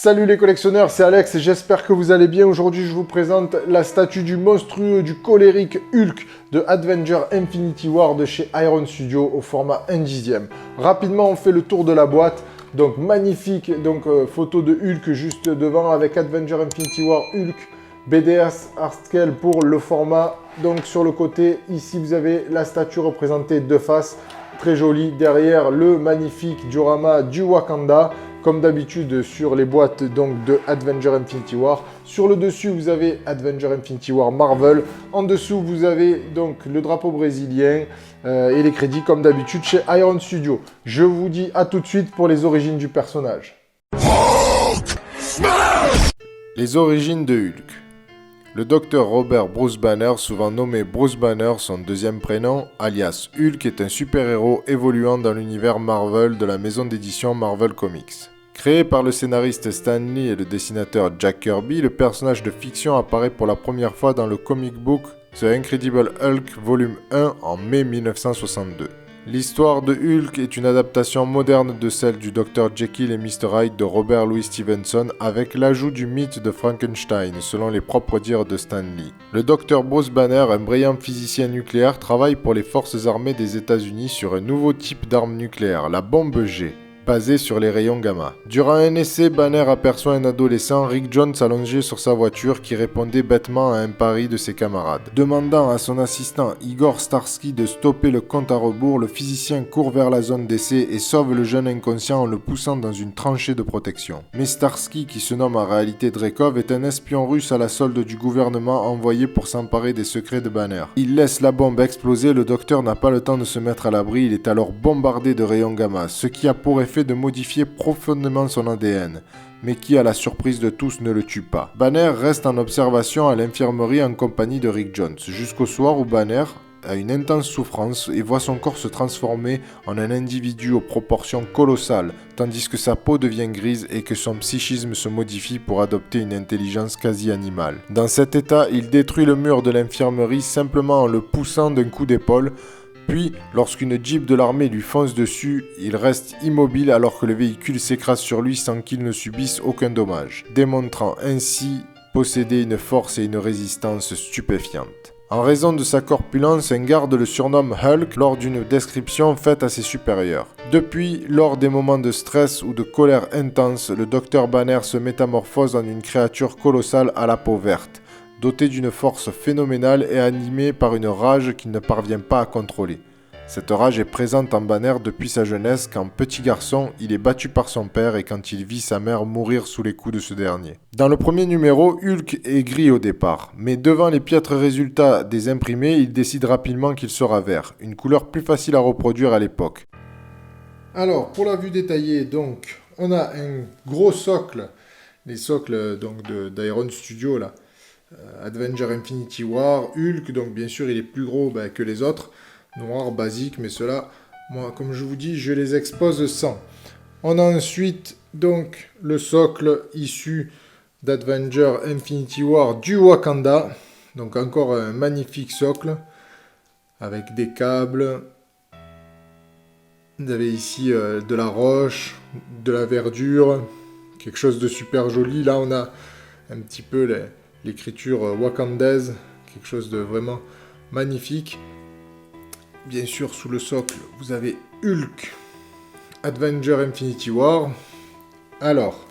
Salut les collectionneurs, c'est Alex et j'espère que vous allez bien. Aujourd'hui, je vous présente la statue du monstrueux, du colérique Hulk de Avenger Infinity War de chez Iron Studio au format 1/10. Rapidement, on fait le tour de la boîte. Donc magnifique, photo de Hulk juste devant avec Avenger Infinity War Hulk BDS Art Scale pour le format. Donc sur le côté, ici vous avez la statue représentée de face, très jolie. Derrière, le magnifique diorama du Wakanda. Comme d'habitude sur les boîtes donc, de Avenger Infinity War. Sur le dessus, vous avez Avenger Infinity War Marvel. En dessous, vous avez donc le drapeau brésilien et les crédits comme d'habitude chez Iron Studio. Je vous dis à tout de suite pour les origines du personnage. Les origines de Hulk. Le docteur Robert Bruce Banner, souvent nommé Bruce Banner, son deuxième prénom, alias Hulk, est un super-héros évoluant dans l'univers Marvel de la maison d'édition Marvel Comics. Créé par le scénariste Stan Lee et le dessinateur Jack Kirby, le personnage de fiction apparaît pour la première fois dans le comic book The Incredible Hulk Volume 1 en mai 1962. L'histoire de Hulk est une adaptation moderne de celle du Dr Jekyll et Mr Hyde de Robert Louis Stevenson avec l'ajout du mythe de Frankenstein selon les propres dires de Stan Lee. Le Dr Bruce Banner, un brillant physicien nucléaire, travaille pour les forces armées des États-Unis sur un nouveau type d'arme nucléaire, la bombe G, basée sur les rayons gamma. Durant un essai, Banner aperçoit un adolescent, Rick Jones, allongé sur sa voiture qui répondait bêtement à un pari de ses camarades. Demandant à son assistant Igor Starsky de stopper le compte à rebours, le physicien court vers la zone d'essai et sauve le jeune inconscient en le poussant dans une tranchée de protection. Mais Starsky, qui se nomme en réalité Dreykov, est un espion russe à la solde du gouvernement envoyé pour s'emparer des secrets de Banner. Il laisse la bombe exploser, le docteur n'a pas le temps de se mettre à l'abri, il est alors bombardé de rayons gamma, ce qui a pour effet de modifier profondément son ADN, mais qui, à la surprise de tous, ne le tue pas. Banner reste en observation à l'infirmerie en compagnie de Rick Jones, jusqu'au soir où Banner a une intense souffrance et voit son corps se transformer en un individu aux proportions colossales, tandis que sa peau devient grise et que son psychisme se modifie pour adopter une intelligence quasi animale. Dans cet état, il détruit le mur de l'infirmerie simplement en le poussant d'un coup d'épaule. Puis, lorsqu'une Jeep de l'armée lui fonce dessus, il reste immobile alors que le véhicule s'écrase sur lui sans qu'il ne subisse aucun dommage, démontrant ainsi posséder une force et une résistance stupéfiantes. En raison de sa corpulence, un garde le surnomme Hulk lors d'une description faite à ses supérieurs. Depuis, lors des moments de stress ou de colère intense, le docteur Banner se métamorphose en une créature colossale à la peau verte, doté d'une force phénoménale et animé par une rage qu'il ne parvient pas à contrôler. Cette rage est présente en Banner depuis sa jeunesse quand, petit garçon, il est battu par son père et quand il vit sa mère mourir sous les coups de ce dernier. Dans le premier numéro, Hulk est gris au départ, mais devant les piètres résultats des imprimés, il décide rapidement qu'il sera vert, une couleur plus facile à reproduire à l'époque. Alors, pour la vue détaillée, donc, on a un gros socle, les socles d'Iron Studio là. Avenger Infinity War, Hulk, donc bien sûr il est plus gros que les autres, noir, basique, mais ceux-là, moi comme je vous dis, je les expose sans. On a ensuite donc le socle issu d'Avenger Infinity War du Wakanda, donc encore un magnifique socle, avec des câbles, vous avez ici de la roche, de la verdure, quelque chose de super joli, là on a un petit peu l'écriture wakandaise, quelque chose de vraiment magnifique. Bien sûr, sous le socle, vous avez Hulk, Avenger Infinity War. Alors,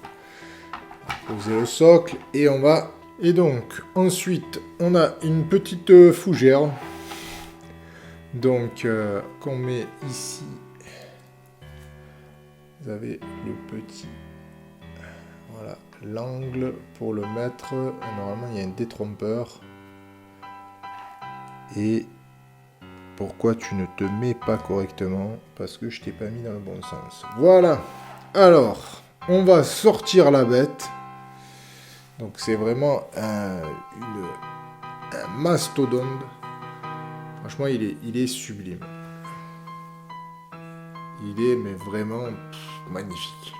posez le socle et on va... Et donc, ensuite, on a une petite fougère. Donc, qu'on met ici. Vous avez le petit... Voilà, l'angle pour le mettre. Normalement, il y a un détrompeur. Et pourquoi tu ne te mets pas correctement? Parce que je t'ai pas mis dans le bon sens. Voilà. Alors, on va sortir la bête. Donc, c'est vraiment un mastodonte. Franchement, il est sublime. Il est mais vraiment magnifique.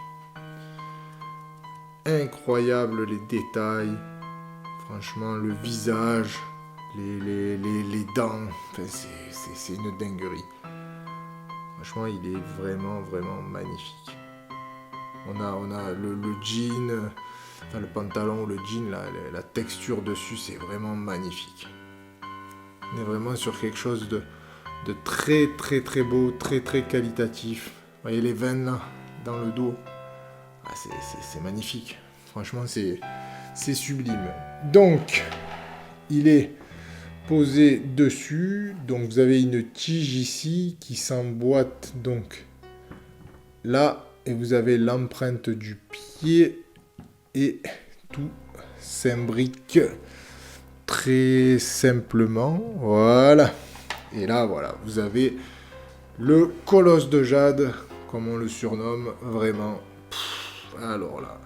Incroyable les détails, franchement le visage, les dents, enfin, c'est une dinguerie. Franchement il est vraiment magnifique. On a le jean, enfin le pantalon, le jean, la texture dessus, c'est vraiment magnifique. On est vraiment sur quelque chose de très très très beau, très très qualitatif. Vous voyez les veines là, dans le dos. Ah, c'est magnifique. Franchement, c'est sublime. Donc, il est posé dessus. Donc, vous avez une tige ici qui s'emboîte donc là. Et vous avez l'empreinte du pied. Et tout s'imbrique très simplement. Voilà. Et là, voilà, vous avez le colosse de jade, comme on le surnomme, vraiment. Alors là.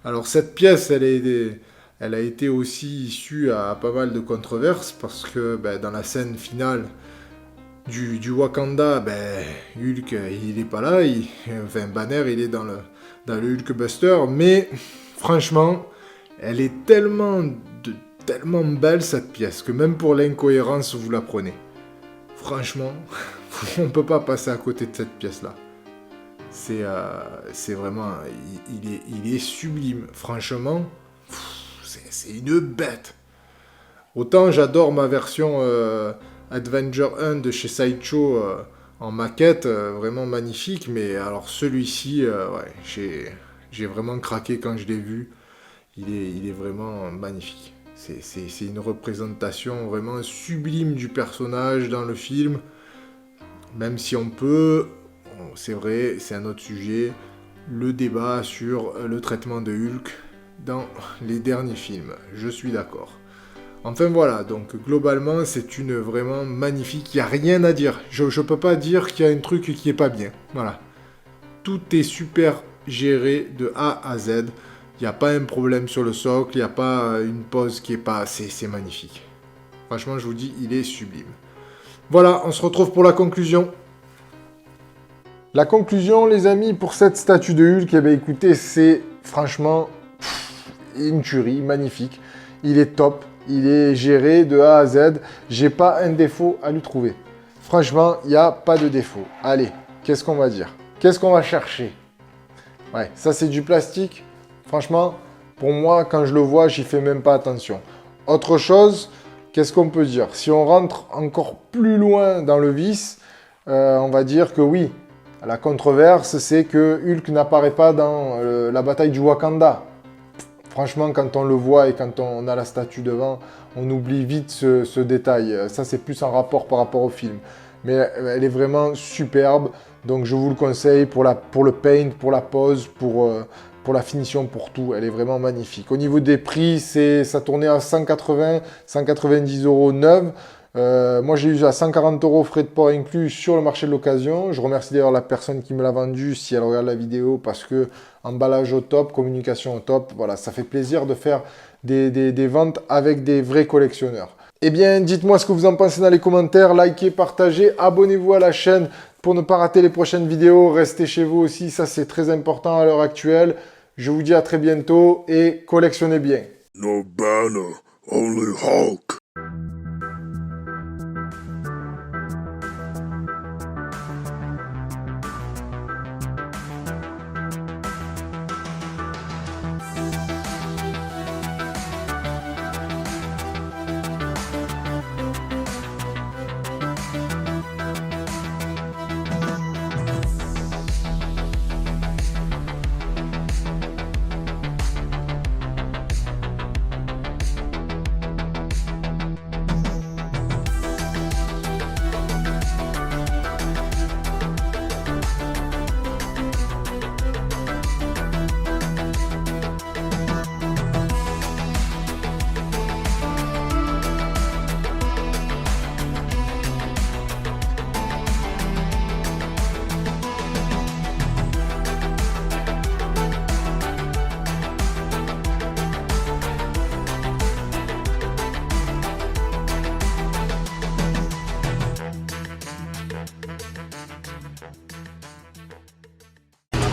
Alors cette pièce, elle a été aussi issue à pas mal de controverses, parce que dans la scène finale du Wakanda, Hulk, il est pas là. Banner, il est dans le Hulkbuster. Mais franchement, elle est tellement belle cette pièce, que même pour l'incohérence, vous la prenez. Franchement, on peut pas passer à côté de cette pièce-là. C'est vraiment... Il est sublime. Franchement, c'est une bête. Autant j'adore ma version Avenger 1 de chez Sideshow en maquette, vraiment magnifique. Mais alors celui-ci, j'ai vraiment craqué quand je l'ai vu. Il est vraiment magnifique. C'est une représentation vraiment sublime du personnage dans le film. Même si on peut, c'est vrai, c'est un autre sujet, le débat sur le traitement de Hulk dans les derniers films. Je suis d'accord. Enfin voilà, donc globalement, c'est une vraiment magnifique. Il n'y a rien à dire. Je ne peux pas dire qu'il y a un truc qui n'est pas bien. Voilà. Tout est super géré de A à Z. Il n'y a pas un problème sur le socle, il n'y a pas une pause qui est pas... C'est magnifique. Franchement, je vous dis, il est sublime. Voilà, on se retrouve pour la conclusion. La conclusion, les amis, pour cette statue de Hulk, écoutez, c'est franchement une tuerie, magnifique. Il est top, il est géré de A à Z. J'ai pas un défaut à lui trouver. Franchement, il n'y a pas de défaut. Allez, qu'est-ce qu'on va dire? Qu'est-ce qu'on va chercher? Ouais, ça c'est du plastique. Franchement, pour moi, quand je le vois, j'y fais même pas attention. Autre chose, qu'est-ce qu'on peut dire? Si on rentre encore plus loin dans le vice, on va dire que oui, la controverse, c'est que Hulk n'apparaît pas dans la bataille du Wakanda. Franchement, quand on le voit et quand on a la statue devant, on oublie vite ce détail. Ça, c'est plus en rapport par rapport au film. Mais elle est vraiment superbe. Donc, je vous le conseille pour le paint, pour la pose, pour la finition, pour tout. Elle est vraiment magnifique. Au niveau des prix, ça tournait à 180, 190 € neuve. Moi, j'ai eu à 140 € frais de port inclus sur le marché de l'occasion. Je remercie d'ailleurs la personne qui me l'a vendu si elle regarde la vidéo, parce que emballage au top, communication au top. Voilà, ça fait plaisir de faire des ventes avec des vrais collectionneurs. Eh bien, dites-moi ce que vous en pensez dans les commentaires. Likez, partagez, abonnez-vous à la chaîne pour ne pas rater les prochaines vidéos. Restez chez vous aussi, ça c'est très important à l'heure actuelle. Je vous dis à très bientôt et collectionnez bien. No banner, only Hulk.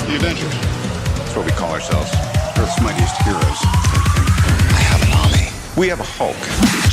The Avengers. That's what we call ourselves. Earth's mightiest heroes. I have an army. We have a Hulk.